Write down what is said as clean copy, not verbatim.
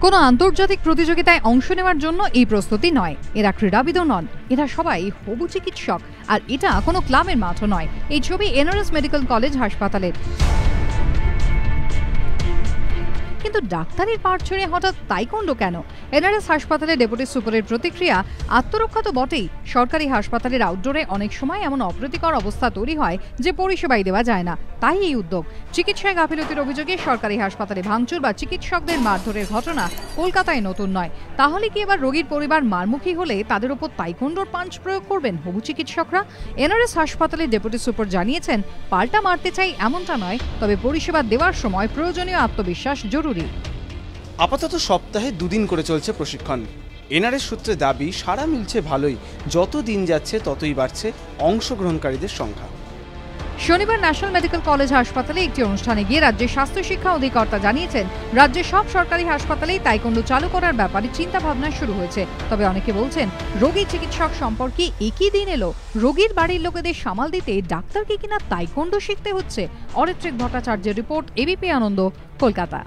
কোনো আন্তর্জাতিক প্রতিযোগিতায় অংশ নেওয়ার জন্য এই প্রস্তুতি নয়। এরা ক্রীড়াবিদও নন, এরা সবাই হবু চিকিৎসক। আর এটা কোনো ক্লাবের মাঠও নয়। এই ছবি এনআরএস মেডিকেল কলেজ হাসপাতালের। কিন্তু ডাক্তারের পাঠ ছেড়ে হঠাৎ তাইকোন্ডো কেন? এনআরএস হাসপাতালে ডেপুটি সুপারের প্রতিক্রিয়া, আত্মরক্ষা তো বটেই, সরকারি হাসপাতালের আউটডোরে অনেক সময় এমন অপ্রীতিকর অবস্থা তৈরি হয় যে পরিষেবাই দেওয়া যায় না, তাই এই উদ্যোগ। চিকিৎসায় গাফিলতির অভিযোগে সরকারি হাসপাতালে ভাঙচুর বা চিকিৎসকদের মারধরের ঘটনা কলকাতায় নতুন নয়। তাহলে কি এবার রোগীর পরিবার মারমুখী হলে তাদের উপর তাইকোন্ডোর পাঞ্চ প্রয়োগ করবেন হবু চিকিৎসকরা? এনআরএস হাসপাতালে ডেপুটি সুপার জানিয়েছেন, পাল্টা মারতে চাই এমনটা নয়, তবে পরিষেবা দেওয়ার সময় প্রয়োজনীয় আত্মবিশ্বাস জরুরি। আপাতত সপ্তাহে 2 দিন করে চলছে প্রশিক্ষণ। এনআরএস সূত্রে দাবি, সারা মিলছে ভালোই, যত দিন যাচ্ছে ততই বাড়ছে অংশগ্রহণকারীদের সংখ্যা। শনিবার ন্যাশনাল মেডিকেল কলেজ হাসপাতালে একটি অনুষ্ঠানে গিয়ে রাজ্যের স্বাস্থ্য শিক্ষা অধিকর্তা জানিয়েছেন, রাজ্যের সব সরকারি হাসপাতালেই তাইকোন্ডো চালু করার ব্যাপারে চিন্তা ভাবনা শুরু হয়েছে। তবে অনেকে বলছেন, রোগী চিকিৎসক সম্পর্কে একই দিন এলো, রোগীর বাড়ির লোকেদের সামাল দিতে ডাক্তারকে কিনা তাইকোন্ডো শিখতে হচ্ছে। অরিত্রিক ভট্টাচার্যের রিপোর্ট, এবিপি আনন্দ, কলকাতা।